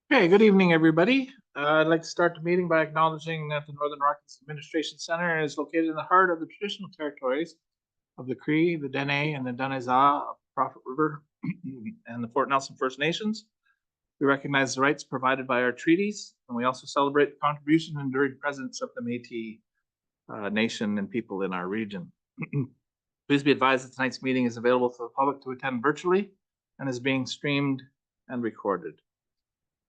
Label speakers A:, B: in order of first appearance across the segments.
A: Okay, good evening, everybody. I'd like to start the meeting by acknowledging that the Northern Rockies Administration Center is located in the heart of the traditional territories of the Cree, the Dene, and the Danezaa of Prophet River and the Fort Nelson First Nations. We recognize the rights provided by our treaties, and we also celebrate the contribution and enduring presence of the Métis Nation and people in our region. Please be advised that tonight's meeting is available for the public to attend virtually and is being streamed and recorded.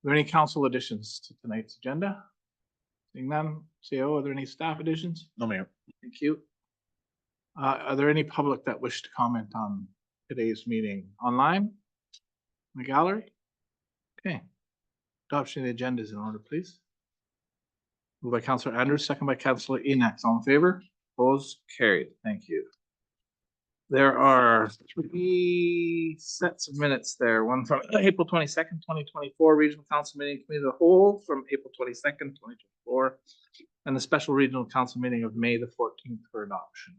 A: Are there any council additions to tonight's agenda? Seeing none. CO, are there any staff additions?
B: No, Mayor.
A: Thank you. Are there any public that wish to comment on today's meeting online? In the gallery? Okay. Adoption of the agenda is in order, please. Moved by Councillor Andrews, second by Councillor Enoch. All in favor? Opposed? Carried. Thank you. There are 3 sets of minutes there. One from April 22nd, 2024, Regional Council Meeting Committee of the Whole from April 22nd, 2024, and the Special Regional Council Meeting of May the 14th for adoption.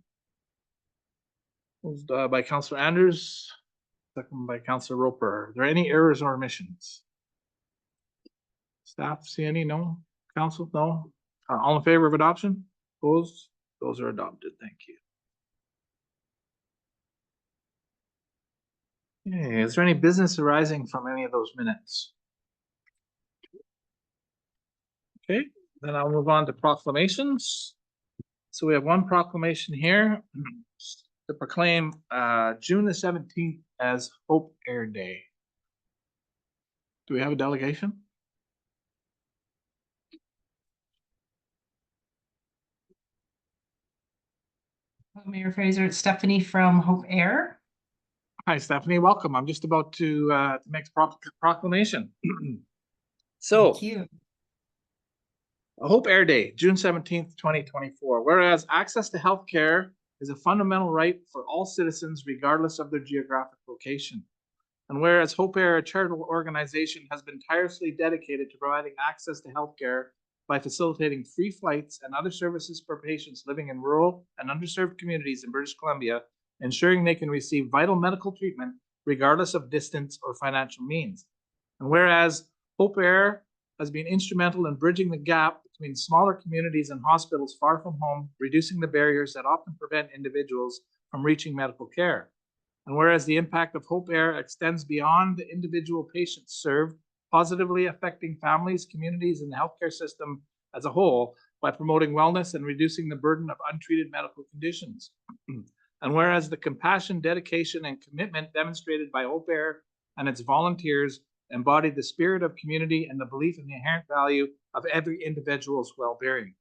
A: Moved by Councillor Andrews, second by Councillor Roper. Are there any errors or omissions? Staff see any? No? Council? No? All in favor of adoption? Opposed? Those are adopted. Thank you. Okay, is there any business arising from any of those minutes? Okay, then I'll move on to proclamations. So we have one proclamation here to proclaim June the 17th as Hope Air Day. Do we have a delegation?
C: Mayor Fraser, it's Stephanie from Hope Air.
A: Hi, Stephanie. Welcome. I'm just about to make a proclamation. So,
C: Thank you.
A: Hope Air Day, June 17th, 2024. Whereas access to healthcare is a fundamental right for all citizens, regardless of their geographic location. And whereas Hope Air, a charitable organization, has been tirelessly dedicated to providing access to healthcare by facilitating free flights and other services for patients living in rural and underserved communities in British Columbia, ensuring they can receive vital medical treatment regardless of distance or financial means. And whereas Hope Air has been instrumental in bridging the gap between smaller communities and hospitals far from home, reducing the barriers that often prevent individuals from reaching medical care. And whereas the impact of Hope Air extends beyond the individual patients served, positively affecting families, communities, and the healthcare system as a whole by promoting wellness and reducing the burden of untreated medical conditions. And whereas the compassion, dedication, and commitment demonstrated by Hope Air and its volunteers embody the spirit of community and the belief in the inherent value of every individual's well-being.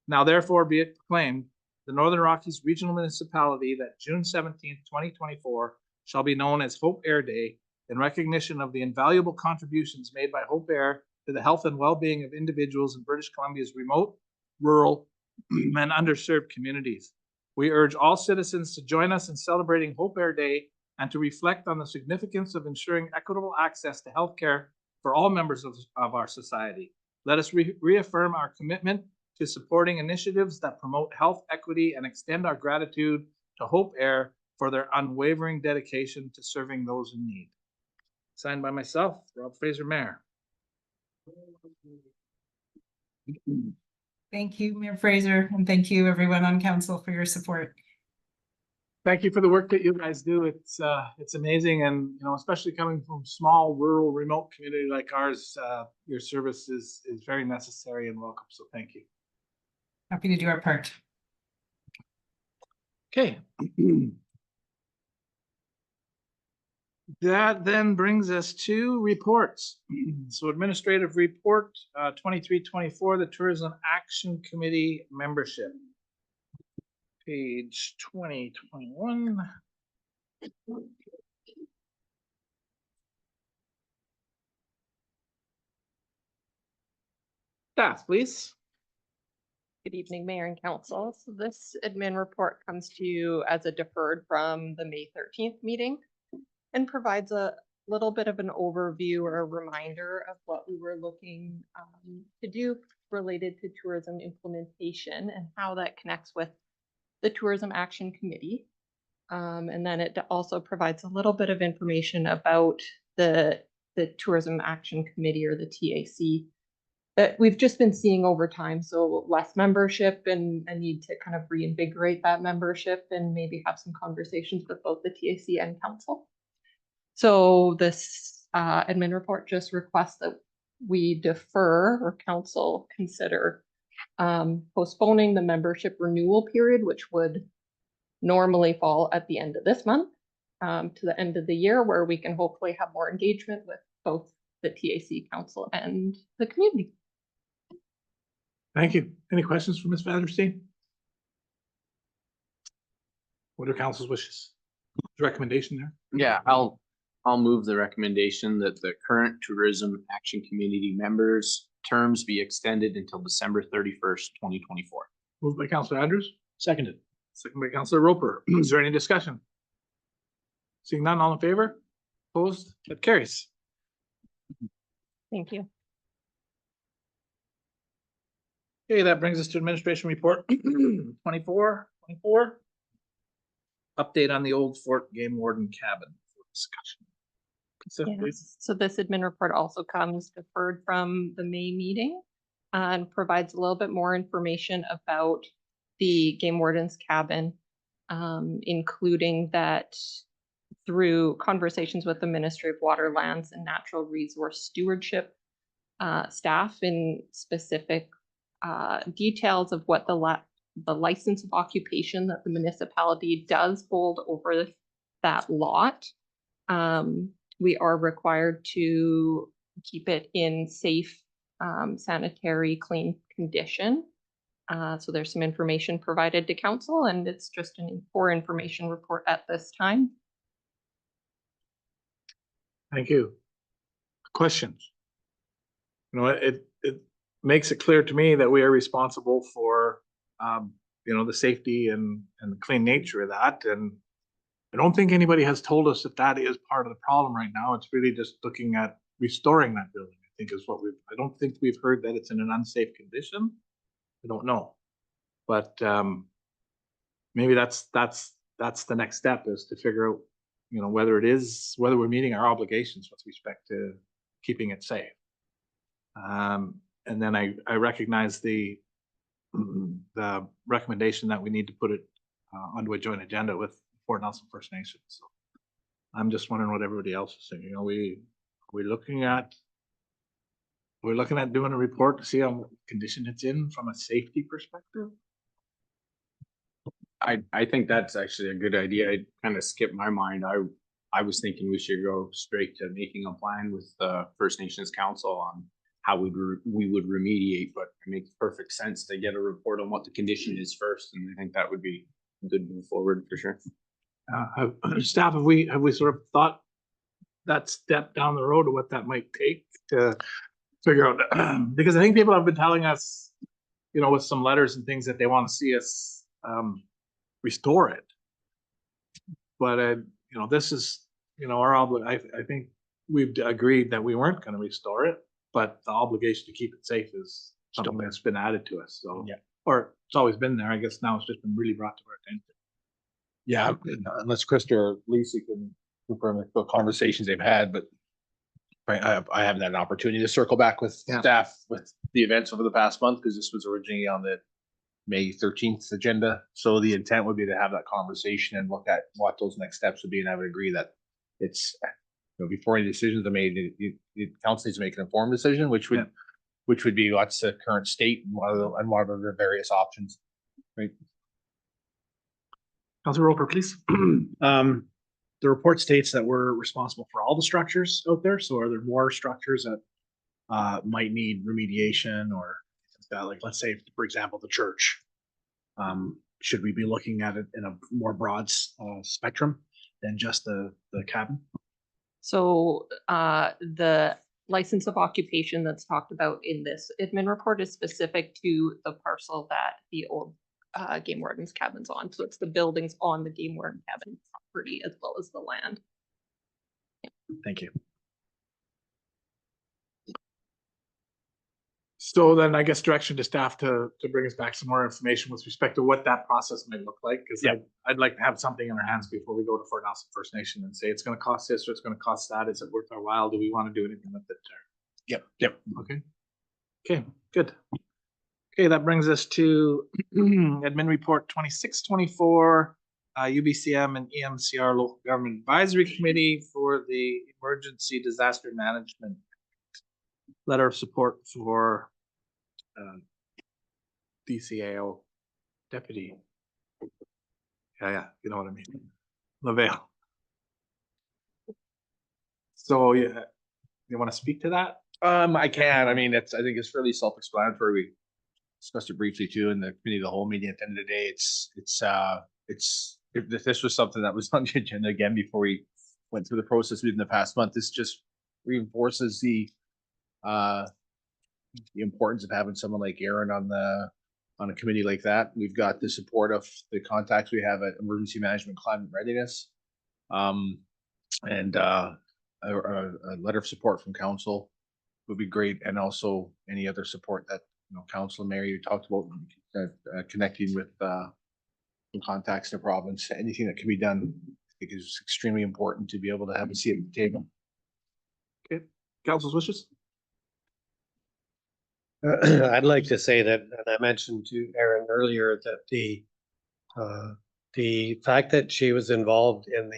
A: Now, therefore, be it proclaimed, the Northern Rockies Regional Municipality that June 17th, 2024 shall be known as Hope Air Day in recognition of the invaluable contributions made by Hope Air to the health and well-being of individuals in British Columbia's remote, rural, and underserved communities. We urge all citizens to join us in celebrating Hope Air Day and to reflect on the significance of ensuring equitable access to healthcare for all members of our society. Let us reaffirm our commitment to supporting initiatives that promote health equity and extend our gratitude to Hope Air for their unwavering dedication to serving those in need. Signed by myself, Rob Fraser, Mayor.
C: Thank you, Mayor Fraser, and thank you everyone on council for your support.
A: Thank you for the work that you guys do. It's amazing, and especially coming from small, rural, remote community like ours, your service is very necessary and welcome. So thank you.
C: Happy to do our part.
A: Okay. That then brings us to reports. So administrative report 23-24, the Tourism Action Committee membership. Page 2021. Staff, please.
D: Good evening, Mayor and Council. So this admin report comes to you as a deferred from the May 13th meeting and provides a little bit of an overview or a reminder of what we were looking to do related to tourism implementation and how that connects with the Tourism Action Committee. And then it also provides a little bit of information about the the Tourism Action Committee, or the TAC, that we've just been seeing over time. So less membership and a need to kind of reinvigorate that membership and maybe have some conversations with both the TAC and council. So this admin report just requests that we defer, or council consider postponing the membership renewal period, which would normally fall at the end of this month, to the end of the year, where we can hopefully have more engagement with both the TAC council and the community.
A: Thank you. Any questions for Ms. Vandersteen? What are council's wishes? Recommendation there?
B: Yeah, I'll move the recommendation that the current Tourism Action Community members' terms be extended until December 31st, 2024.
A: Moved by Councilor Andrews. Seconded. Second by Councilor Roper. Is there any discussion? Seeing none, all in favor? Opposed? That carries.
D: Thank you.
A: Okay, that brings us to administration report 24. Update on the old Fort Game Warden cabin for discussion. So,
D: Yes.
A: please.
D: So this admin report also comes deferred from the May meeting and provides a little bit more information about the game warden's cabin, including that through conversations with the Ministry of Water, Lands and Natural Resource Stewardship staff in specific details of what the license of occupation that the municipality does hold over that lot. We are required to keep it in safe, sanitary, clean condition. So there's some information provided to council, and it's just for information report at this time.
A: Thank you. Questions? You know, it makes it clear to me that we are responsible for, the safety and the clean nature of that. And I don't think anybody has told us that that is part of the problem right now. It's really just looking at restoring that building, I think is what I don't think we've heard that it's in an unsafe condition. I don't know. But maybe that's the next step, is to figure out, whether we're meeting our obligations with respect to keeping it safe. And then I recognize the recommendation that we need to put it onto a joint agenda with Fort Nelson First Nation. So I'm just wondering what everybody else is saying. We're looking at doing a report to see how condition it's in from a safety perspective.
B: I think that's actually a good idea. It kind of skipped my mind. I was thinking we should go straight to making a plan with the First Nations Council on how we would remediate, but it makes perfect sense to get a report on what the condition is first, and I think that would be a good move forward for sure.
A: Staff, have we sort of thought that step down the road of what that might take to figure out? Because I think people have been telling us, with some letters and things, that they want to see us restore it. But this is our obligation. I think we've agreed that we weren't going to restore it, but the obligation to keep it safe is something that's been added to us. So
E: Yeah.
A: Or it's always been there. I guess now it's just been really brought to our attention.
E: Yeah, unless Krista or Lisa can confirm the conversations they've had, but right, I haven't had an opportunity to circle back with staff with the events over the past month, because this was originally on the May 13th agenda. So the intent would be to have that conversation and look at what those next steps would be, and I would agree that it's, before any decisions are made, the council needs to make an informed decision, which would be what's the current state and what are the various options, right?
A: Councilor Roper, please.
F: The report states that we're responsible for all the structures out there. So are there more structures that might need remediation or like, let's say, for example, the church? Should we be looking at it in a more broad spectrum than just the cabin?
D: So the license of occupation that's talked about in this admin report is specific to the parcel that the old game warden's cabin's on. So it's the buildings on the game warden cabin property as well as the land.
F: Thank you.
A: So then I guess direction to staff to bring us back some more information with respect to what that process might look like, because
E: Yeah.
A: I'd like to have something in our hands before we go to Fort Nelson First Nation and say it's gonna cost this or it's gonna cost that. Is it worth our while? Do we want to do anything with it?
E: Yep.
A: Okay. Okay, good. Okay, that brings us to admin report 2624, UBCM and EMCR Local Government Advisory Committee for the Emergency Disaster Management Letter of Support for DCAO Deputy. Yeah, you know what I mean. LaVale. So, yeah, you want to speak to that?
E: I can. I mean, I think it's fairly self-explanatory. We discussed it briefly too in the committee of the whole meeting. At the end of the day, if this was something that was on the agenda again before we went through the process within the past month, this just reinforces the importance of having someone like Aaron on a committee like that. We've got the support of the contacts we have at Emergency Management Climate Readiness. And a letter of support from council would be great, and also any other support that, council and Mary, you talked about connecting with some contacts in the province. Anything that can be done, I think, is extremely important to be able to have a seat at the table.
A: Okay, council's wishes?
G: I'd like to say that, and I mentioned to Aaron earlier, that the fact that she was involved in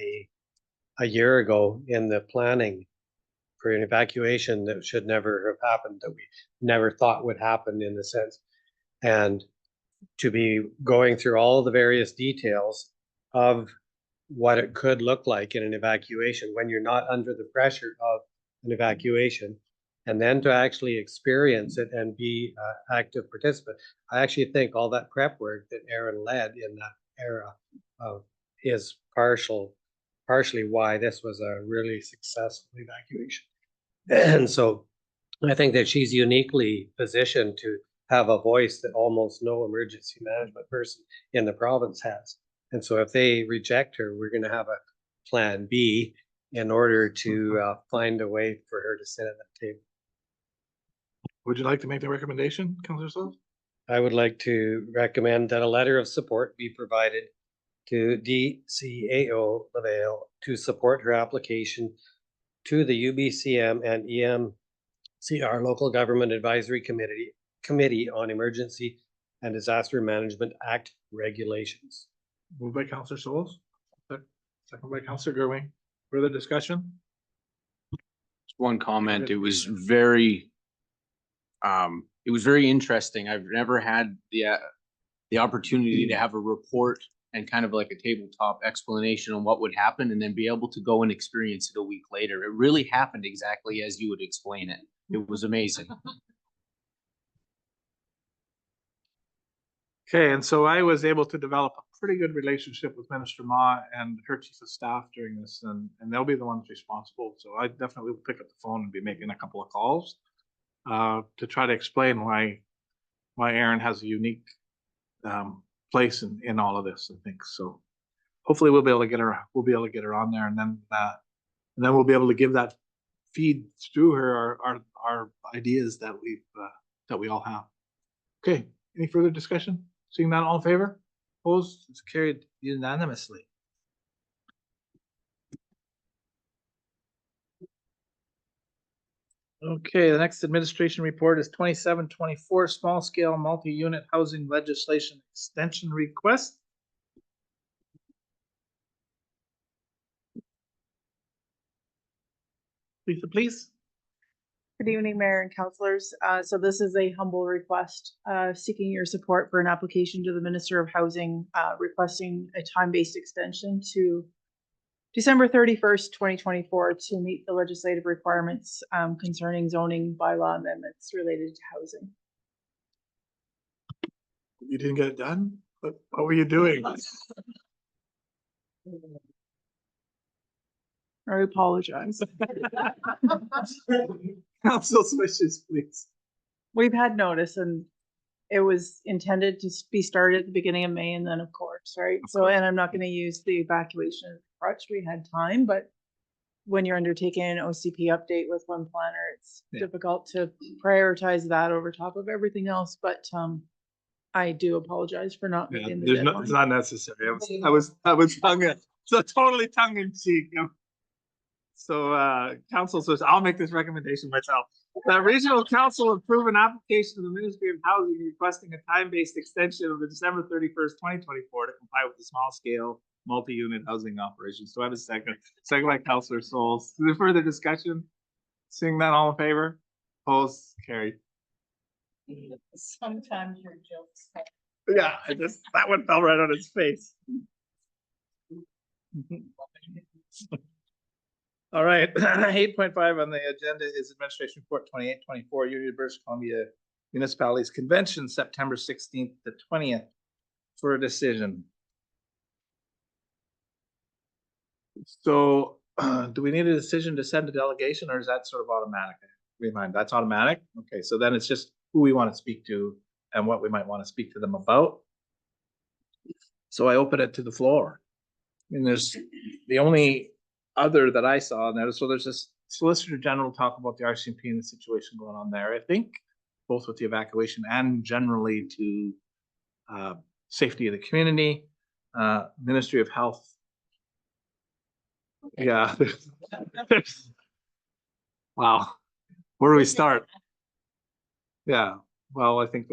G: a year ago in the planning for an evacuation that should never have happened, that we never thought would happen in a sense. And to be going through all the various details of what it could look like in an evacuation when you're not under the pressure of an evacuation, and then to actually experience it and be an active participant. I actually think all that prep work that Aaron led in that era is partially why this was a really successful evacuation. And so I think that she's uniquely positioned to have a voice that almost no emergency management person in the province has. And so if they reject her, we're going to have a plan B in order to find a way for her to sit at that table.
A: Would you like to make the recommendation, Councillor Sills?
G: I would like to recommend that a letter of support be provided to DCAO LaVale to support her application to the UBCM and EMCR Local Government Advisory Committee on Emergency and Disaster Management Act regulations.
A: Moved by Councillor Sills, second by Councillor Gerwing. Further discussion?
B: One comment, it was very interesting. I've never had the opportunity to have a report and kind of like a tabletop explanation on what would happen and then be able to go and experience it a week later. It really happened exactly as you would explain it. It was amazing.
A: Okay, and so I was able to develop a pretty good relationship with Minister Ma and her chief of staff during this, and they'll be the ones responsible. So I definitely will pick up the phone and be making a couple of calls to try to explain why Aaron has a unique place in all of this, I think. So hopefully we'll be able to get her on there, and then we'll be able to give that feed through her our ideas that we all have. Okay, any further discussion? Seeing none, all in favor? Opposed? It's carried unanimously. Okay, the next administration report is 2724 small scale multi-unit housing legislation extension request. Lisa, please.
H: Good evening, Mayor and councillors. So this is a humble request seeking your support for an application to the Minister of Housing requesting a time-based extension to December 31st, 2024 to meet the legislative requirements concerning zoning bylaw amendments related to housing.
A: You didn't get it done? What were you doing?
H: I apologize.
A: Council's wishes, please.
H: We've had notice and it was intended to be started at the beginning of May, and then of course, right? So, and I'm not going to use the evacuation as a crutch. We had time, but when you're undertaking an OCP update with one planner, it's
A: Yeah.
H: difficult to prioritize that over top of everything else, but, I do apologize for not
A: Yeah,
H: meeting the
A: there's no, it's
H: deadline.
A: not necessary. I was so totally tongue in cheek. So, council says, I'll make this recommendation myself. The regional council approve an application to the Ministry of Housing requesting a time-based extension of the December 31st, 2024 to comply with the small scale multi-unit housing operations. Do I have a second? Second by Councillor Souls. Is there further discussion? Seeing that, all in favor? Opposed? Carried.
C: Sometimes your jokes.
A: Yeah, that one fell right on his face. All right, 8.5 on the agenda is Administration Report 2824, Union of British Columbia Municipalities Convention, September 16th to 20th for a decision. So, do we need a decision to send a delegation, or is that sort of automatic? Remind, that's automatic? Okay, so then it's just who we want to speak to and what we might want to speak to them about. So I open it to the floor. And there's the only other that I saw now, so there's this Solicitor General talk about the RCMP and the situation going on there, I think, both with the evacuation and generally to safety of the community, Ministry of Health. Yeah. Wow. Where do we start? Yeah, well, I think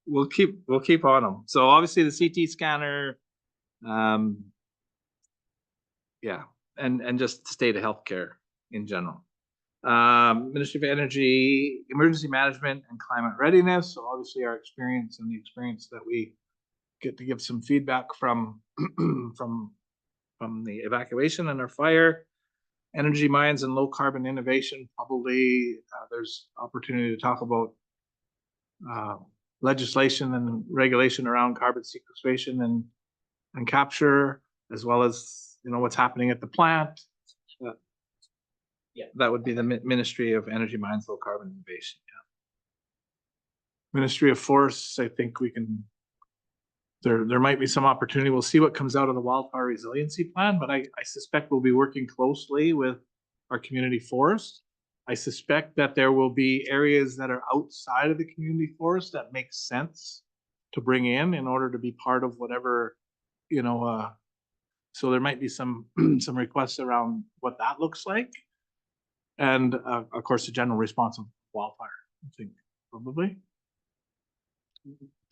A: we'll keep on them. So obviously the CT scanner, yeah, and just state of healthcare in general. Ministry of Energy, Emergency Management and Climate Readiness. So obviously our experience and the experience that we get to give some feedback from from the evacuation and our fire. Energy mines and low carbon innovation, probably there's opportunity to talk about legislation and regulation around carbon sequestration and capture, as well as, you know, what's happening at the plant. Yeah, that would be the Ministry of Energy, Mines, Low Carbon Innovation. Yeah. Ministry of Forests, I think we can. There might be some opportunity. We'll see what comes out of the wildfire resiliency plan, but I suspect we'll be working closely with our community forest. I suspect that there will be areas that are outside of the community forest that make sense to bring in order to be part of whatever, you know, so there might be some some requests around what that looks like. And of course, the general response of wildfire, I think, probably.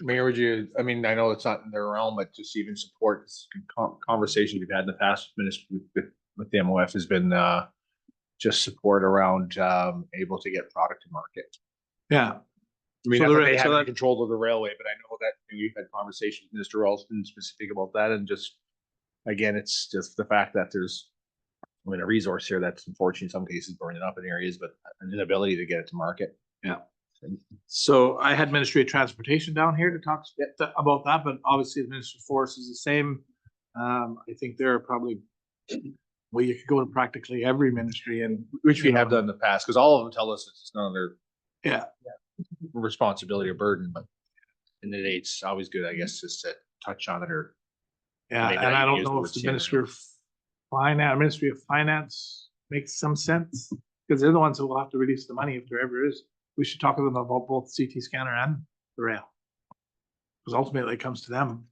E: Mayor, would you, I mean, I know it's not in their realm, but just even support conversations we've had in the past with the MOF has been just support around able to get product to market.
A: Yeah.
E: I mean,
A: So
E: not that
A: there-
E: they
A: so
E: have
A: that-
E: control of the railway, but I know that we've had conversations with Mr. Ralston specific about that, and just, again, it's just the fact that there's, I mean, a resource here that's unfortunately in some cases burning up in areas, but an inability to get it to market.
A: Yeah. So I had Ministry of Transportation down here to talk about that, but obviously the Ministry of Forest is the same. I think there are probably, well, you could go to practically every ministry and.
E: Which we have done in the past, because all of them tell us it's none of their
A: Yeah,
E: responsibility or burden, but in the day, it's always good, I guess, just to touch on it or.
A: yeah,
E: Maybe
A: and
E: I
A: I don't
E: use the
A: know
E: word
A: if the
E: scenario.
A: Ministry of Finance makes some sense, because they're the ones who will have to release the money if there ever is. We should talk to them about both CT scanner and the rail. Because ultimately it comes to them,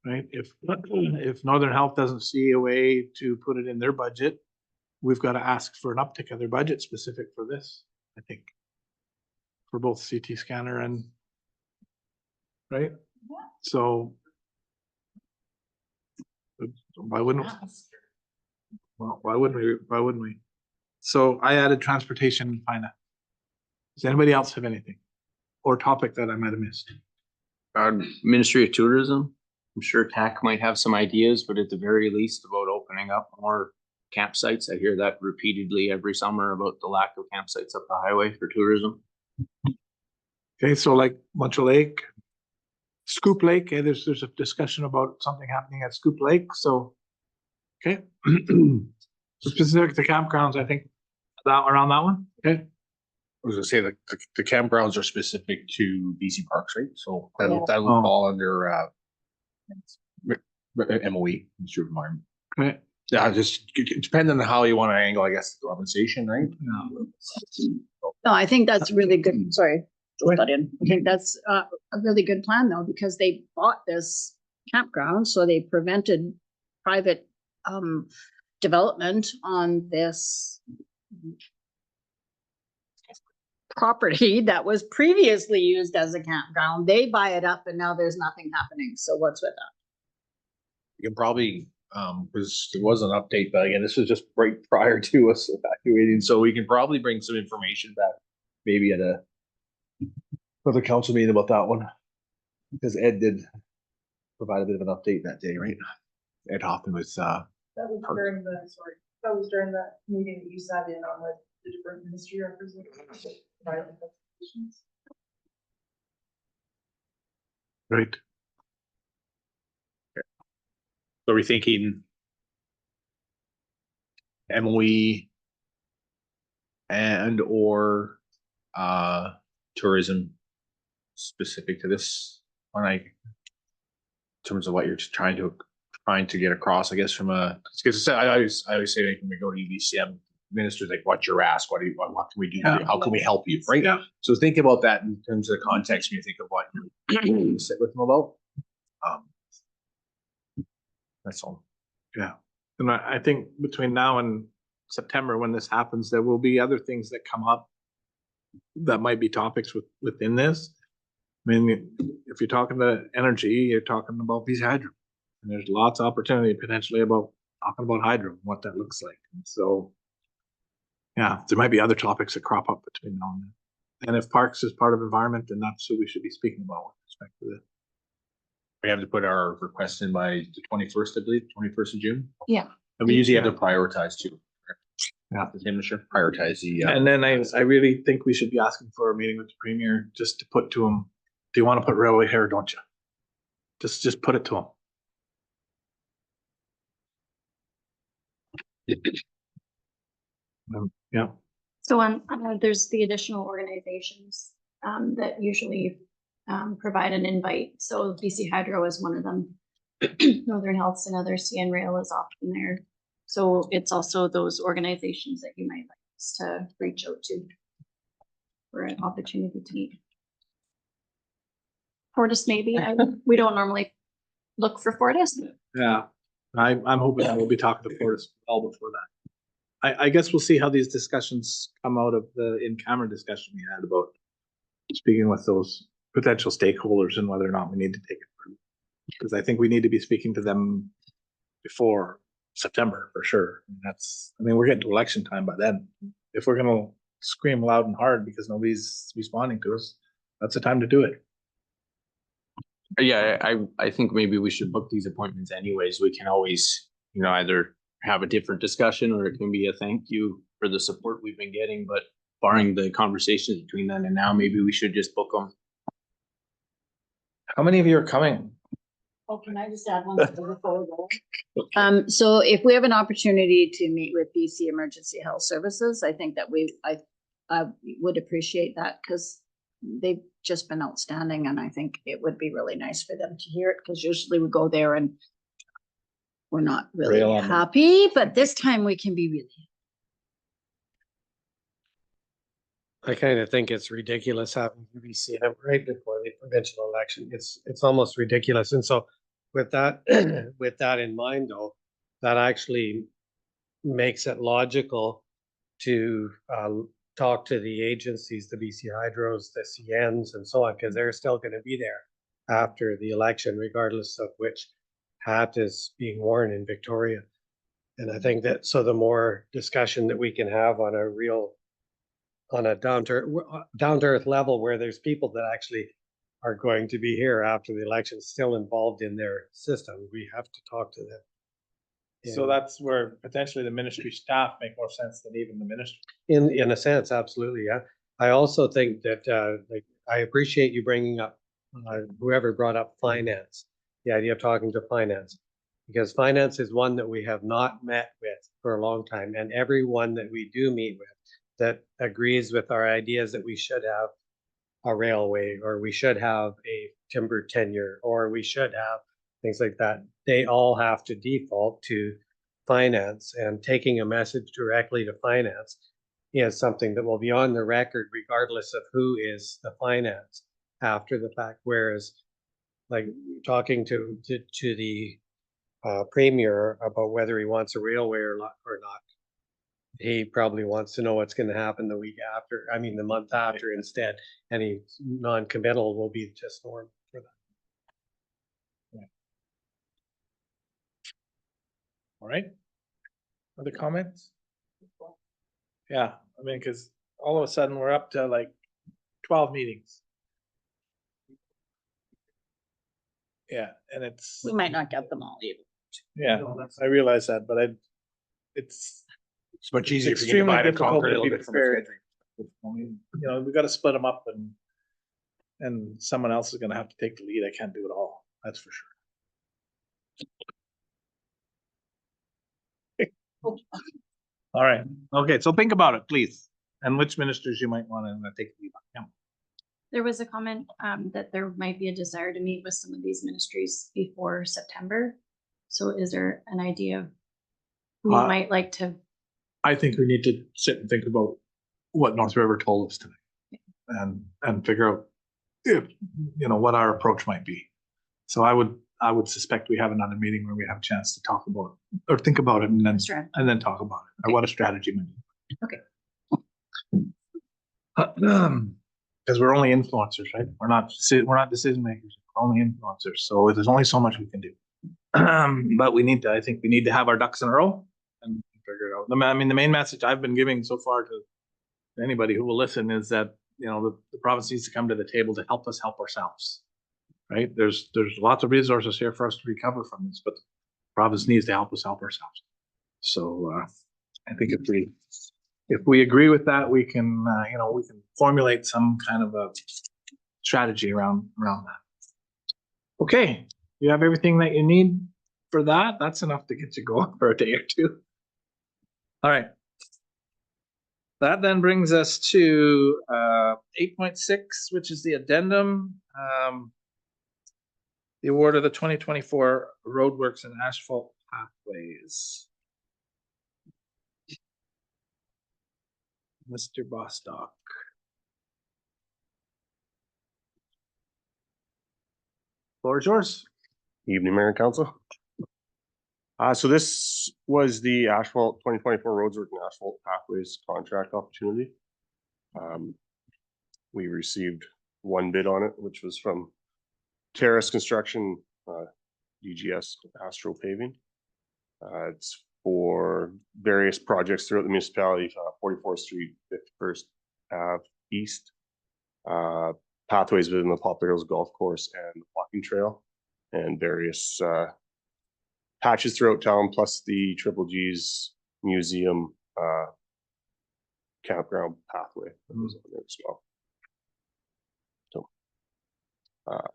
A: right? If Northern Health doesn't see a way to put it in their budget, we've got to ask for an uptick of their budget specific for this, I think. For both CT scanner and, right? So. Why wouldn't, well, why wouldn't we? So I added transportation and finance. Does anybody else have anything? Or topic that I might have missed?
B: Ministry of Tourism, I'm sure TAC might have some ideas, but at the very least about opening up more campsites. I hear that repeatedly every summer about the lack of campsites up the highway for tourism.
A: Okay, so like Muncher Lake, Scoop Lake, there's a discussion about something happening at Scoop Lake, so. Okay. So specific to campgrounds, I think that around that one, okay?
E: I was gonna say that the campgrounds are specific to BC Parks, right? So that'll
A: Oh.
E: fall under MOE, Ministry of Environment.
A: Okay,
E: Yeah, just depending on how you want to angle, I guess, the conversation, right?
I: No, I think that's really good. Sorry, throw that in. I think that's a really good plan though, because they bought this campground, so they prevented private development on this property that was previously used as a campground. They buy it up and now there's nothing happening. So what's with that?
E: You can probably, because there was an update, but again, this was just right prior to us evacuating, so we can probably bring some information back, maybe at another council meeting about that one. Because Ed did provide a bit of an update that day, right? Ed Hoffman was,
H: That was during the, sorry, that was during the meeting that you sat in on with the different ministry representatives.
F: Right. So we're thinking MOE and or tourism specific to this one, in terms of what you're trying to get across, I guess, from because I always say like, when we go to UBCM ministers, like, what's your ask? What can we do?
A: Yeah.
E: How can we help you? Right.
A: Yeah.
E: So think about that in terms of the context when you think of what you sit with them about. That's all.
A: Yeah, and I think between now and September, when this happens, there will be other things that come up that might be topics within this. I mean, if you're talking to energy, you're talking about BC Hydro. And there's lots of opportunity potentially about talking about hydro and what that looks like. And so, yeah, there might be other topics that crop up between now and then. And if parks is part of environment, then that's who we should be speaking about with respect to this.
E: We have to put our request in by the 21st, I believe, 21st of June.
I: Yeah.
E: And we usually have to prioritize too.
A: Yeah.
E: The administrator prioritize the.
A: And then I really think we should be asking for a meeting with the premier just to put to him, do you want to put railway here or don't you? Just put it to him. Yeah,
J: So there's the additional organizations that usually provide an invite. So BC Hydro is one of them. Northern Health's another, CN Rail is often there. So it's also those organizations that you might like us to reach out to for an opportunity to meet. Fortis maybe, we don't normally look for Fortis.
A: yeah. I'm hoping that we'll be talking to Fortis all before that. I guess we'll see how these discussions come out of the in-camera discussion we had about speaking with those potential stakeholders and whether or not we need to take it further. Because I think we need to be speaking to them before September for sure. I mean, we're getting to election time by then. If we're gonna scream loud and hard because nobody's responding to us, that's the time to do it.
B: Yeah, I think maybe we should book these appointments anyways. We can always, either have a different discussion or it can be a thank you for the support we've been getting, but barring the conversations between then and now, maybe we should just book them.
A: How many of you are coming?
I: Oh, can I just add one thing before we go? So if we have an opportunity to meet with BC Emergency Health Services, I think that I would appreciate that because they've just been outstanding and I think it would be really nice for them to hear it because usually we go there and we're not really
A: Rail on them.
I: happy, but this time we can be really.
G: I kind of think it's ridiculous having UBCM right before the provincial election. It's almost ridiculous. And so with that, with that in mind though, that actually makes it logical to talk to the agencies, the BC Hydros, the CNs and so on, because they're still going to be there after the election, regardless of which hat is being worn in Victoria. And I think that, so the more discussion that we can have on a real, on a down to earth level where there's people that actually are going to be here after the election still involved in their system, we have to talk to them.
A: So that's where potentially the ministry staff make more sense than even the ministry.
G: In a sense, absolutely, yeah. I also think that, like, I appreciate you bringing up, whoever brought up finance, the idea of talking to finance. Because finance is one that we have not met with for a long time. And everyone that we do meet with that agrees with our ideas that we should have a railway, or we should have a timber tenure, or we should have things like that, they all have to default to finance, and taking a message directly to finance is something that will be on the record regardless of who is the finance after the fact. Whereas like talking to the premier about whether he wants a railway or not, he probably wants to know what's going to happen the week after, I mean, the month after instead. Any non-committal will be just norm for that.
A: All right. Other comments? Yeah, I mean, because all of a sudden we're up to like 12 meetings. Yeah, and it's,
I: We might not get them all either.
A: yeah, I realize that, but it's
E: It's much easier if you can
A: extremely
E: divide and
A: difficult
E: conquer a
A: to
E: little
A: be
E: bit from a
A: prepared.
E: schedule.
A: You know, we gotta split them up and someone else is gonna have to take the lead. I can't do it all, that's for sure. All right, okay, so think about it, please, and which ministers you might wanna take the lead on.
J: There was a comment that there might be a desire to meet with some of these ministries before September. So is there an idea of who you
A: Uh,
J: might like to?
A: I think we need to sit and think about what North River told us tonight. And figure out if, you know, what our approach might be. So I would suspect we have another meeting where we have a chance to talk about, or think about it and then talk about it, or what a strategy might be.
J: Okay.
A: Because we're only influencers, right? We're not decision makers, we're only influencers, so there's only so much we can do. But I think we need to have our ducks in a row and figure it out. I mean, the main message I've been giving so far to anybody who will listen is that, you know, the province needs to come to the table to help us help ourselves. Right? There's lots of resources here for us to recover from this, but the province needs to help us help ourselves. So I think if we agree with that, we can, you know, we can formulate some kind of a strategy around that. Okay, you have everything that you need for that. That's enough to get you going for a day or two. All right. That then brings us to 8.6, which is the addendum. The award of the 2024 roadworks and asphalt pathways. Mr. Bostock. Floor is yours.
K: Evening, Mayor and Council. So this was the asphalt 2024 roads work and asphalt pathways contract opportunity. We received one bid on it, which was from Terrace Construction, DGS Astro Paving. It's for various projects throughout the municipality, 44th Street, 51st Ave East, pathways within the Poplar Hills Golf Course and the walking trail, and various patches throughout town, plus the Triple G's museum campground pathway that was on there as well. So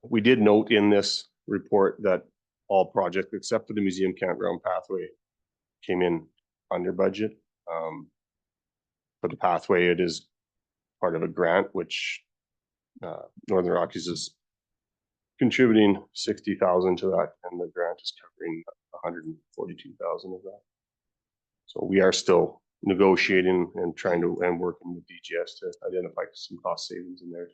K: we did note in this report that all projects except for the museum campground pathway came in under budget. For the pathway, it is part of a grant which Northern Rockies is contributing 60,000 to that, and the grant is covering 142,000 of that. So we are still negotiating and working with DGS to identify some cost savings in there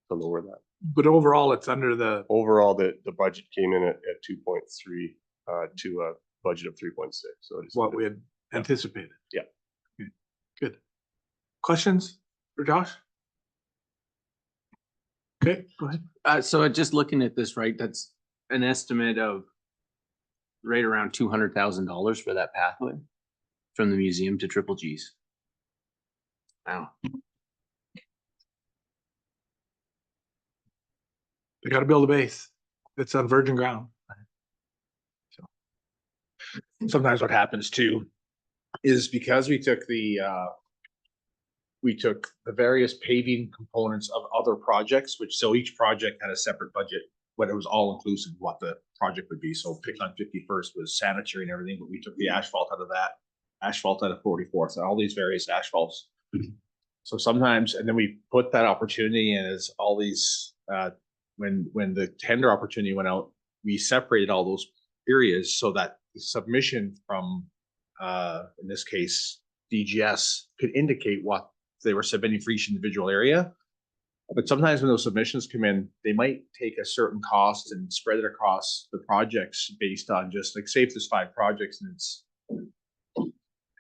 K: to lower that.
A: But overall, it's under the.
K: Overall, the budget came in at 2.3 to a budget of 3.6. So it is
A: What we had anticipated.
K: Yeah.
A: Okay, good. Questions for Josh? Okay, go ahead.
B: So just looking at this, right, that's an estimate of right around $200,000 for that pathway from the museum to Triple G's. Wow.
A: They gotta build a base. It's on virgin ground.
E: So sometimes what happens too is because we took the various paving components of other projects, which so each project had a separate budget, but it was all inclusive what the project would be. So Pick on 51st was sanitary and everything, but we took the asphalt out of that, asphalt out of 44th, and all these various asphalts. So sometimes, and then we put that opportunity in as all these, when the tender opportunity went out, we separated all those areas so that the submission from, in this case, DGS could indicate what they were submitting for each individual area. But sometimes when those submissions come in, they might take a certain cost and spread it across the projects based on just like, say if there's 5 projects and it's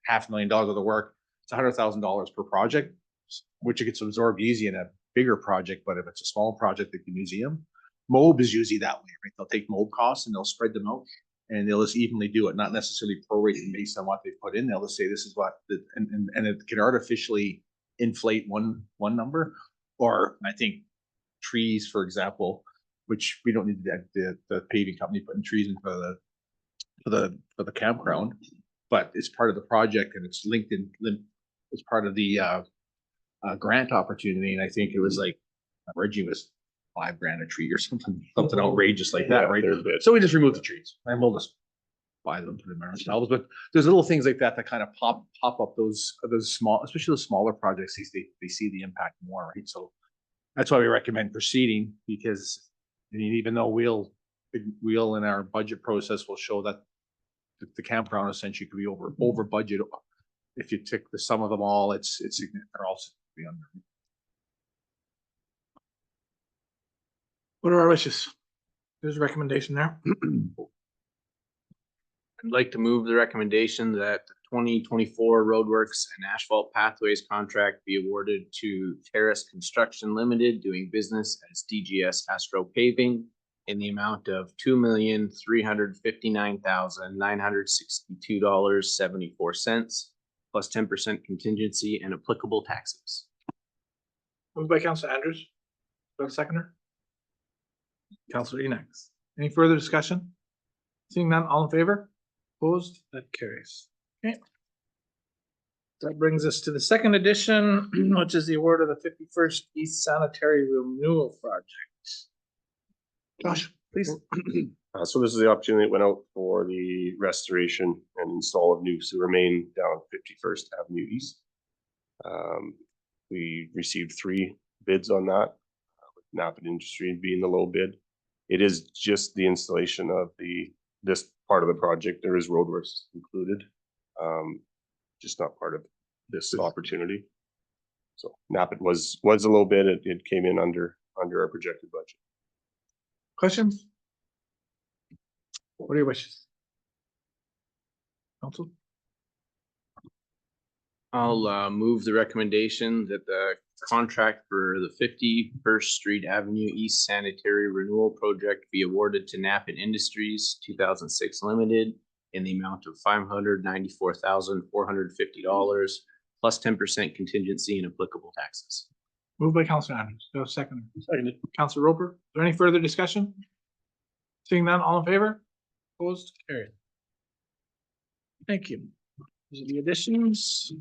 E: $500,000 of the work, it's $100,000 per project, which gets absorbed easy in a bigger project. But if it's a small project like the museum, MOB is usually that way, right? They'll take MOB costs and they'll spread them out and they'll just evenly do it, not necessarily prorated based on what they put in. They'll just say this is what, and it can artificially inflate one number. Or I think trees, for example, which we don't need the paving company putting trees in for the campground, but it's part of the project and it's linked in, it's part of the grant opportunity. And I think it was like, Reggie was $5,000 a tree or something outrageous like that,
K: Yeah,
E: right?
K: there's a bit.
E: So we just remove the trees and we'll just buy them, put them ourselves. But there's little things like that that kind of pop up those small, especially those smaller projects. They see the impact more, right? So that's why we recommend proceeding, because I mean, even though we'll in our budget process will show that the campground essentially could be over budget. If you took the sum of them all, it's they're also be under.
A: What are our wishes? There's a recommendation there.
B: I'd like to move the recommendation that the 2024 roadworks and asphalt pathways contract be awarded to Terrace Construction Limited, doing business as DGS Astro Paving, in the amount of $2,359,962.74, plus 10% contingency and applicable taxes.
A: Moved by Councilor Andrews. Do I have a seconder? Councilor Enox. Any further discussion? Seeing none, all in favor? Opposed? That carries. Okay. That brings us to the second edition, which is the award of the 51st East Sanitary Renewal Project. Josh, please.
K: So this is the opportunity that went out for the restoration and install of new sewer main down 51st Avenue East. We received 3 bids on that, with Napit Industries being the low bid. It is just the installation of this part of the project. There is roadworks included, just not part of this opportunity. So Napit was a low bid. It came in under our projected budget.
A: Questions? What are your wishes? Council?
B: I'll move the recommendation that the contract for the 51st Street Avenue East Sanitary Renewal Project be awarded to Napit Industries 2006 Limited in the amount of $594,450, plus 10% contingency and applicable taxes.
A: Moved by Councilor Andrews. Do I have a second?
E: Seconded.
A: Councilor Roper. Is there any further discussion? Seeing none, all in favor? Opposed? Carried. Thank you. Those are the additions.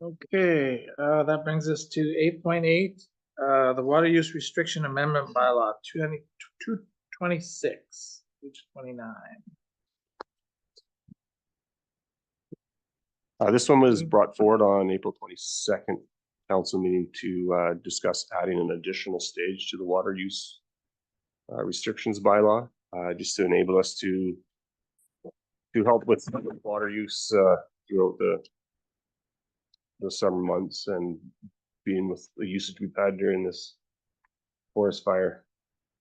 A: Okay, that brings us to 8.8, the water use restriction amendment bylaw 226, page 29.
K: This one was brought forward on April 22nd council meeting to discuss adding an additional stage to the water use restrictions bylaw, just to enable us to help with water use throughout the summer months, and being with the usage we've had during this forest fire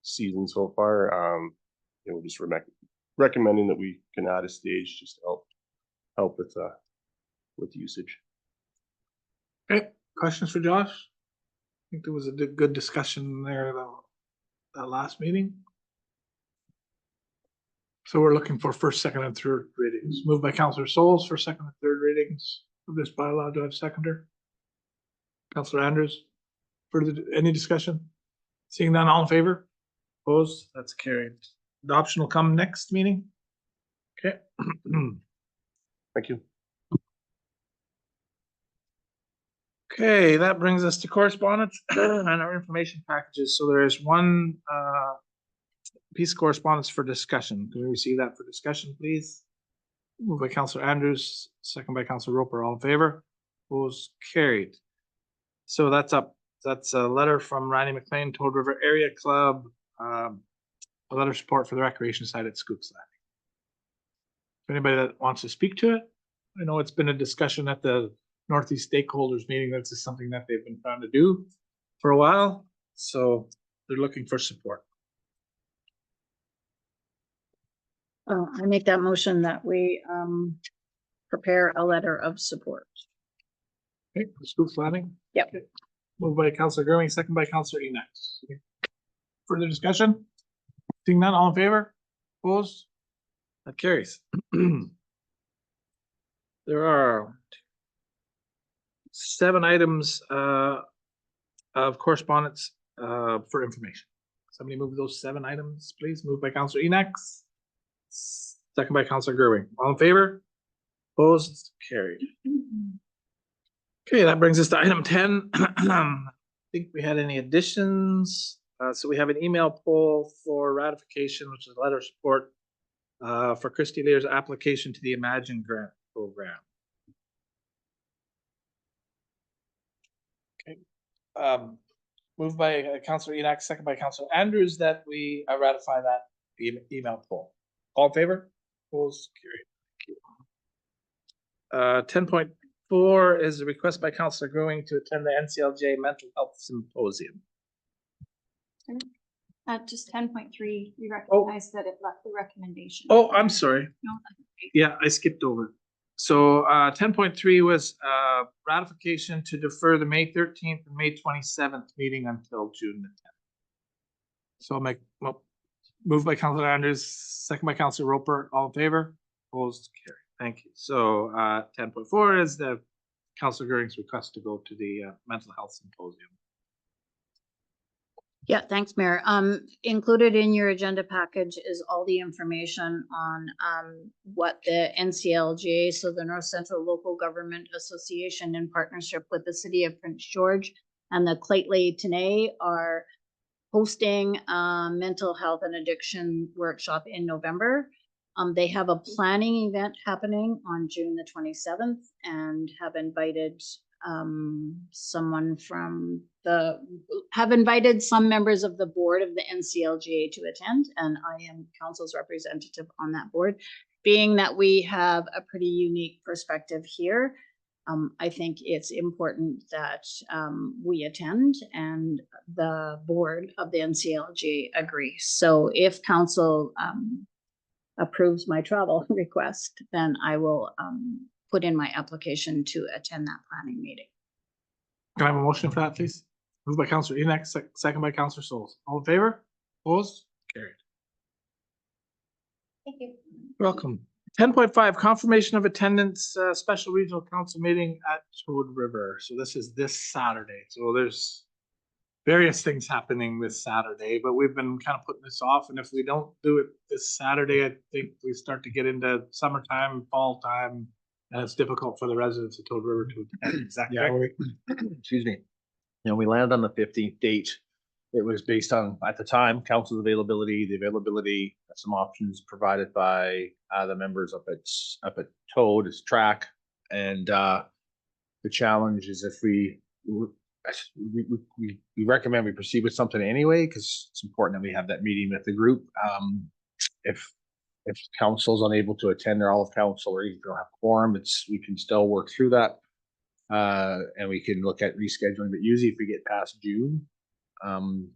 K: season so far. We're just recommending that we can add a stage just to help with usage.
A: Okay, questions for Josh? I think there was a good discussion there about that last meeting. So we're looking for first, second, and third readings. Moved by Councilor Souls for second and third readings of this bylaw. Do I have a seconder? Councilor Andrews. Further, any discussion? Seeing none, all in favor? Opposed? That's carried. Adoption will come next meeting. Okay.
K: Thank you.
A: Okay, that brings us to correspondence and our information packages. So there is one piece of correspondence for discussion. Can we receive that for discussion, please? Moved by Councilor Andrews, second by Councilor Roper. All in favor? Opposed? Carried. So that's up. That's a letter from Randy McLean, Toad River Area Club, a letter of support for the recreation side at Scoops Landing. Anybody that wants to speak to it? I know it's been a discussion at the Northeast Stakeholders Meeting. That's just something that they've been trying to do for a while, so they're looking for support.
I: I make that motion that we prepare a letter of support.
A: Okay, for Scoops Landing?
I: Yep.
A: Okay. Moved by Councillor Gurley, second by Councillor Enoch. Further discussion? Seeing none, all in favor? Opposed? That carries. There are 7 items of correspondence for information. Somebody move those 7 items, please. Moved by Councillor Enoch. Second by Councillor Gerwing. All in favor? Opposed? Carried. Okay, that brings us to item 10. I think we had any additions. So we have an email poll for ratification, which is a letter of support for Christy Lear's application to the Imagine Grant Program. Okay. Moved by Councillor Enoch, second by Councillor Andrews, that we ratify that email poll. All in favor? Opposed? Carried. Thank you. 10.4 is a request by Councillor Grewing to attend the NCLJ Mental Health Symposium.
J: Just 10.3, we recognize that it left the recommendation.
A: Oh, I'm sorry.
J: No, that's okay.
A: Yeah, I skipped over. So 10.3 was ratification to defer the May 13th and May 27th meeting until June the 10th. So I'll make, well, moved by Councillor Andrews, second by Councillor Roper. All in favor? Opposed? Carried. Thank you. So 10.4 is the Councillor Goering's request to go to the mental health symposium.
I: Yeah, thanks, Mayor. Included in your agenda package is all the information on what the NCLGA, so the North Central Local Government Association, in partnership with the City of Prince George and the Claytley Tenay, are hosting a mental health and addiction workshop in November. They have a planning event happening on June the 27th and have invited someone from some members of the board of the NCLGA to attend, and I am council's representative on that board. Being that we have a pretty unique perspective here, I think it's important that we attend, and the board of the NCLGA agrees. So if council approves my travel request, then I will put in my application to attend that planning meeting.
A: Can I have a motion for that, please? Moved by Councillor Enoch, second by Councillor Souls. All in favor? Opposed? Carried.
J: Thank you.
A: Welcome. 10.5, confirmation of attendance, special regional council meeting at Toad River. So this is this Saturday. So there's various things happening this Saturday, but we've been kind of putting this off. And if we don't do it this Saturday, I think we start to get into summertime, fall time, and it's difficult for the residents of Toad River to attend. Is that correct?
E: Excuse me. You know, we landed on the 15th date. It was based on, at the time, council's availability, the availability of some options provided by the members up at Toad, as track. And the challenge is if we recommend we proceed with something anyway, because it's important that we have that meeting with the group. If council's unable to attend, or all of council, or even don't have quorum, we can still work through that. And we can look at rescheduling, but usually if we get past June,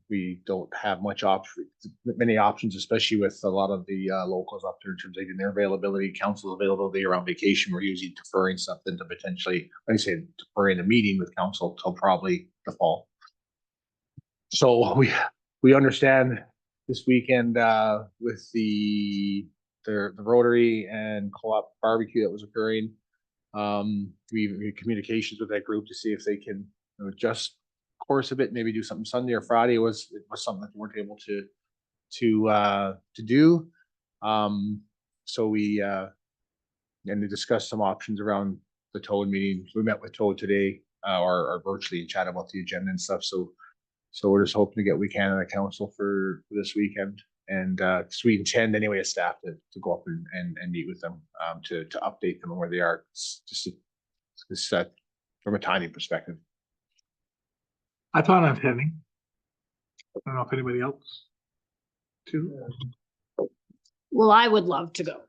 E: we don't have many options, especially with a lot of the locals up there in terms of getting their availability, council availability around vacation. We're usually deferring something to potentially, like I say, deferring a meeting with council till probably the fall. So we understand this weekend with the Rotary and Co-op barbecue that was occurring. We communications with that group to see if they can adjust course a bit, maybe do something Sunday or Friday. It was something that we weren't able to do. So we and to discuss some options around the Toad meeting. We met with Toad today, or virtually, and chat about the agenda and stuff. So we're just hoping to get we can on the council for this weekend. And so we intend anyway as staff to go up and meet with them to update them on where they are, just to set from a timing perspective.
A: I plan on attending. I don't know if anybody else. Two?
I: Well, I would love to go.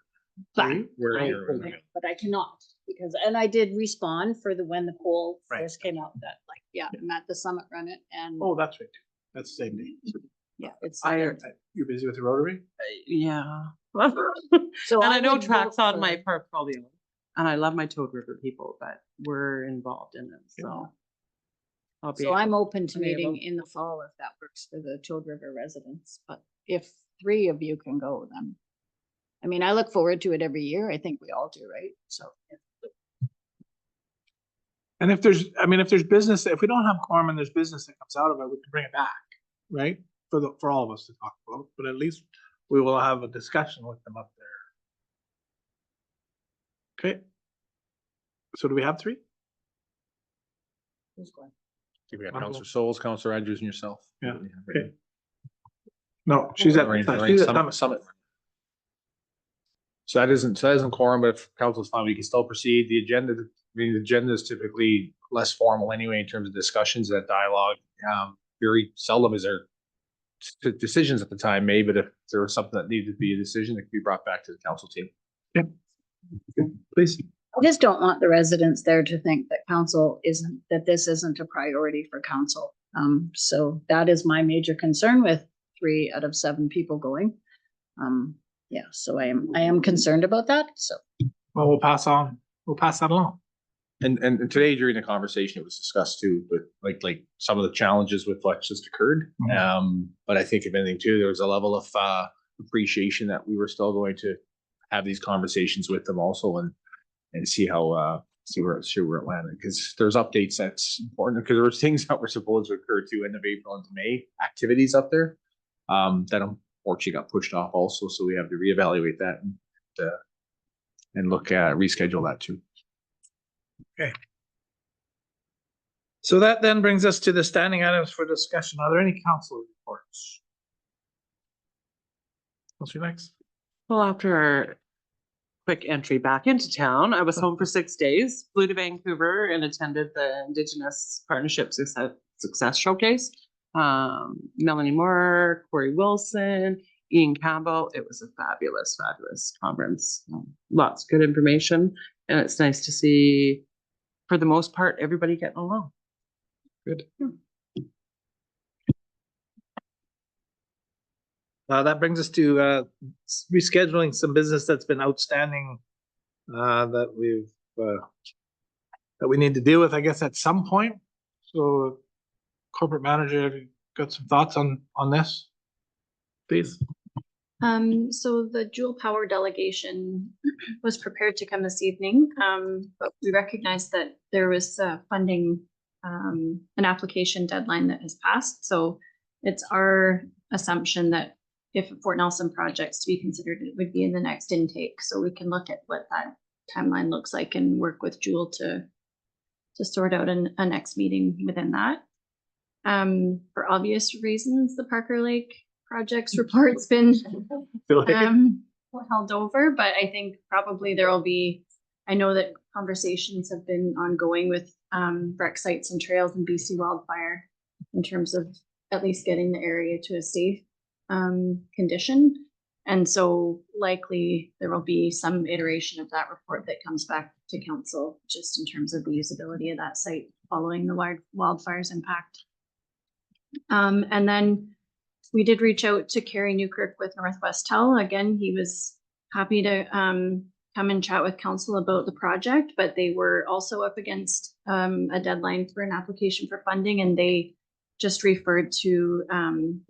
I: But
A: Three?
E: Where
I: I,
E: you're-
I: but I cannot because, and I did respond for when the poll
A: Right.
I: first came out that like, yeah, I'm at the Summit Run It and
A: Oh, that's right. That's the same day.
I: yeah, it's.
A: You're busy with the Rotary?
C: Yeah.
I: So
C: And I know
I: would
C: tracks
I: vote
C: on
I: for-
C: my portfolio, and I love my Toad River people, but we're involved in it, so. I'll be
I: So I'm open to
C: unable.
I: meeting in the fall if that works for the Toad River residents, but if 3 of you can go, then. I mean, I look forward to it every year. I think we all do, right? So.
A: And if there's, I mean, if there's business, if we don't have quorum and there's business that comes out of it, we can bring it back, right? For all of us to talk about, but at least we will have a discussion with them up there. Okay. So do we have 3?
E: We got Counselor Souls, Counselor Andrews and yourself.
A: Yeah, okay. No, she's at
E: Summit. So that isn't quorum, but if council's fine, we can still proceed. The agenda, I mean, the agenda is typically less formal anyway in terms of discussions, that dialogue. Very seldom is there decisions at the time made, but if there was something that needed to be a decision, it could be brought back to the council team.
A: Please.
I: I just don't want the residents there to think that that this isn't a priority for council. So that is my major concern with 3 out of 7 people going. Yeah, so I am concerned about that, so.
A: Well, we'll pass that along.
E: And today during the conversation, it was discussed too, but like some of the challenges with what just occurred. But I think if anything too, there was a level of appreciation that we were still going to have these conversations with them also and see how see where it landed. Because there's updates that's important because there was things that were supposed to occur too end of April into May, activities up there that unfortunately got pushed off also. So we have to reevaluate that and look at reschedule that too.
A: Okay. So that then brings us to the standing items for discussion. Are there any council reports? What's your next?
C: Well, after our quick entry back into town, I was home for 6 days, flew to Vancouver and attended the Indigenous Partnership Success Showcase. Melanie Moore, Corey Wilson, Ian Campbell. It was a fabulous conference. Lots of good information, and it's nice to see, for the most part, everybody getting along.
A: Good. That brings us to rescheduling some business that's been outstanding that we need to deal with, I guess, at some point. So, corporate manager, have you got some thoughts on this? Please.
J: So the Dual Power delegation was prepared to come this evening, but we recognized that there was funding, an application deadline that has passed. So it's our assumption that if Fort Nelson projects to be considered, it would be in the next intake. So we can look at what that timeline looks like and work with Jewel to sort out a next meeting within that. For obvious reasons, the Parker Lake project's report's been held over, but I think probably there will be, I know that conversations have been ongoing with Breck Sites and Trails and BC Wildfire in terms of at least getting the area to a safe condition. And so likely there will be some iteration of that report that comes back to council just in terms of the usability of that site following the wildfires impact. And then we did reach out to Kerry Newkirk with Northwest Tel. Again, he was happy to come and chat with council about the project, but they were also up against a deadline for an application for funding, and they just referred to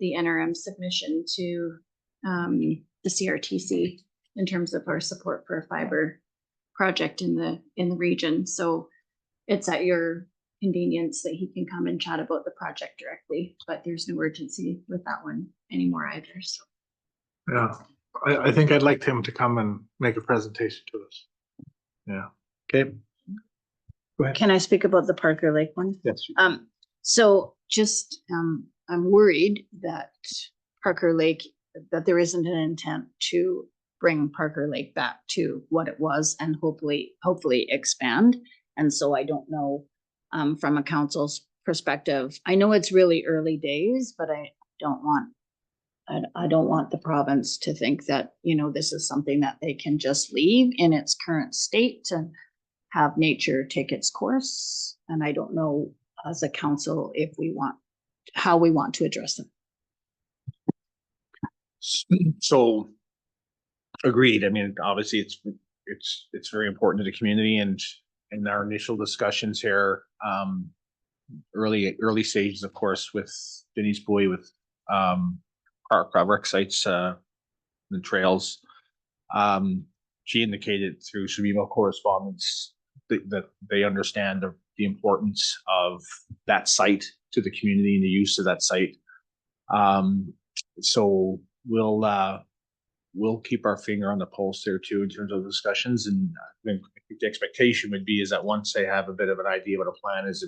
J: the NRM submission to the CRTC in terms of our support for a fiber project in the region. So it's at your convenience that he can come and chat about the project directly, but there's no urgency with that one anymore either. So
A: Yeah, I think I'd like him to come and make a presentation to us. Yeah, okay. Go ahead.
I: Can I speak about the Parker Lake one?
A: Yes.
I: So just, I'm worried that Parker Lake, that there isn't an intent to bring Parker Lake back to what it was and hopefully expand. And so I don't know, from a council's perspective, I know it's really early days, but I don't want I don't want the province to think that, you know, this is something that they can just leave in its current state and have nature take its course. And I don't know as a council if we want, how we want to address it.
E: So agreed. I mean, obviously it's very important to the community, and in our initial discussions here, early stages, of course, with Denise Bowie, with our rec sites, the trails. She indicated through some email correspondence that they understand the importance of that site to the community and the use of that site. So we'll keep our finger on the pulse there too in terms of discussions. And I think the expectation would be is that once they have a bit of an idea what a plan is,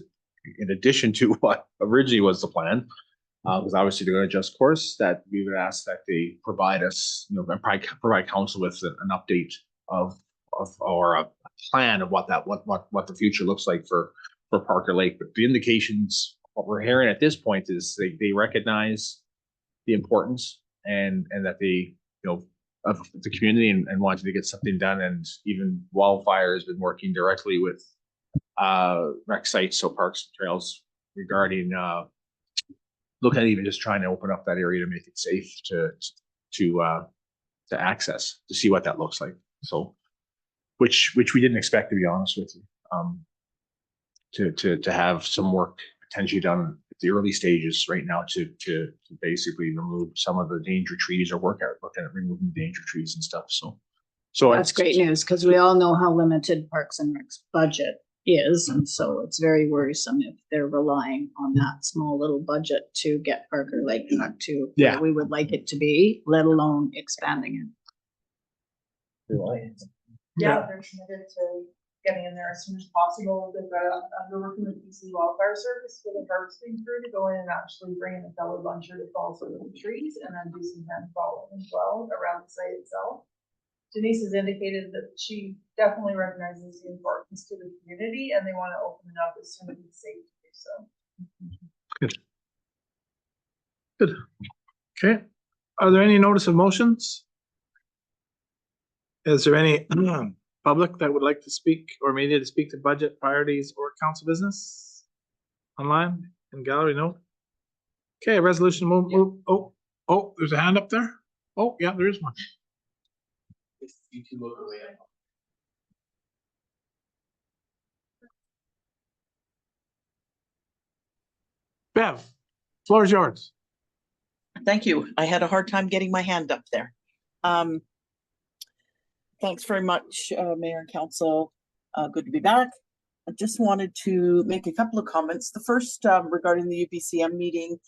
E: in addition to what originally was the plan, because obviously they're going to adjust course, that we would ask that they provide us, you know, and provide council with an update of or a plan of what the future looks like for Parker Lake. But the indications, what we're hearing at this point is they recognize the importance and that they, you know, of the community and wanting to get something done. And even Wildfire has been working directly with rec sites, so parks and trails, regarding look at even just trying to open up that area to make it safe to access, to see what that looks like. So which we didn't expect, to be honest with you, to have some work potentially done at the early stages right now to basically remove some of the danger trees or looking at removing danger trees and stuff. So
I: That's great news, because we all know how limited Parks and Rec's budget is, and so it's very worrisome if they're relying on that small little budget to get Parker Lake back to
E: Yeah.
I: where we would like it to be, let alone expanding it.
H: Yeah, they're committed to getting in there as soon as possible. They've got they're working with BC Wildfire Service for the harvesting crew to go in and actually bring in a fellow buncher to fall some of the trees and then do some hand falling as well around the site itself. Denise has indicated that she definitely recognizes the importance to the community and they want to open it up as soon as it's safe to do so.
A: Good. Okay. Are there any notice of motions? Is there any public that would like to speak or media to speak to budget priorities or council business? Online, in gallery, no? Okay, resolution move. Oh, there's a hand up there. Oh, yeah, there is one. You can look away. Bev, floor is yours.
L: Thank you. I had a hard time getting my hand up there. Thanks very much, Mayor and Council. Good to be back. I just wanted to make a couple of comments. The first regarding the UBCM meeting.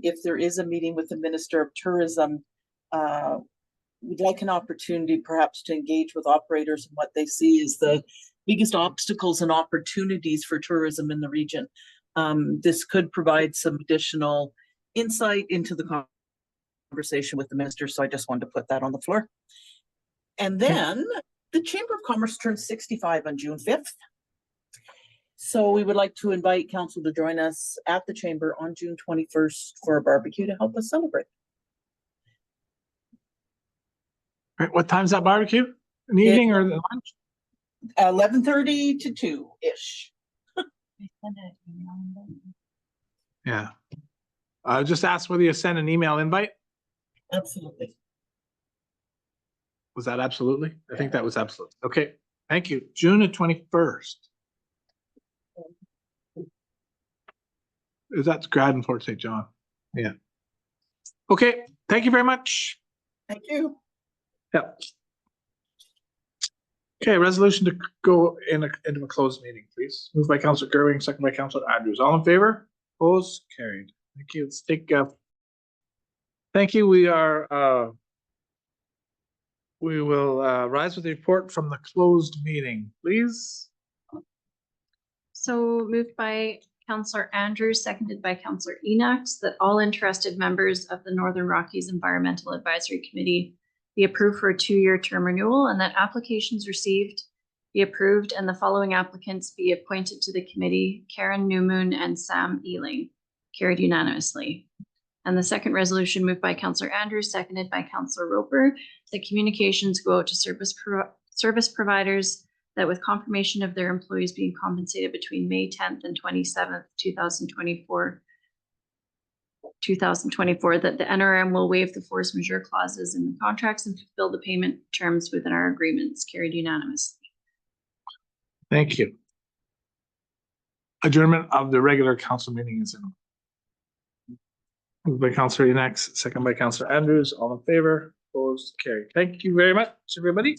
L: If there is a meeting with the Minister of Tourism, we'd like an opportunity perhaps to engage with operators and what they see is the biggest obstacles and opportunities for tourism in the region. This could provide some additional insight into the conversation with the minister, so I just wanted to put that on the floor. And then the Chamber of Commerce turns 65 on June 5th. So we would like to invite council to join us at the Chamber on June 21st for a barbecue to help us celebrate.
A: Right, what time's that barbecue? In the evening or the lunch?
L: 11:30 to 2-ish.
A: Yeah. Just ask whether you send an email invite.
L: Absolutely.
A: Was that absolutely? I think that was absolutely. Okay, thank you. June the 21st. Is that Grad and Fort St. John? Yeah. Okay, thank you very much.
L: Thank you.
A: Yep. Okay, resolution to go into a closed meeting, please. Moved by Councilor Gerwing, second by Councilor Andrews. All in favor? Opposed? Carried. Thank you. Let's take, thank you. We will rise with the report from the closed meeting, please.
J: So moved by Councillor Andrews, seconded by Councillor Enox, that all interested members of the Northern Rockies Environmental Advisory Committee be approved for a 2-year term renewal, and that applications received be approved and the following applicants be appointed to the committee: Karen Newmoon and Sam Ealing. Carried unanimously. And the second resolution moved by Counselor Andrews, seconded by Counselor Roper, that communications go out to service providers that with confirmation of their employees being compensated between May 10th and 27th, 2024, that the NRM will waive the force majeure clauses in the contracts and fulfill the payment terms within our agreements. Carried unanimously.
A: Thank you. Adjournment of the regular council meeting is in. Moved by Counselor Yanex, second by Counselor Andrews, all in favor, opposed, carried. Thank you very much, everybody.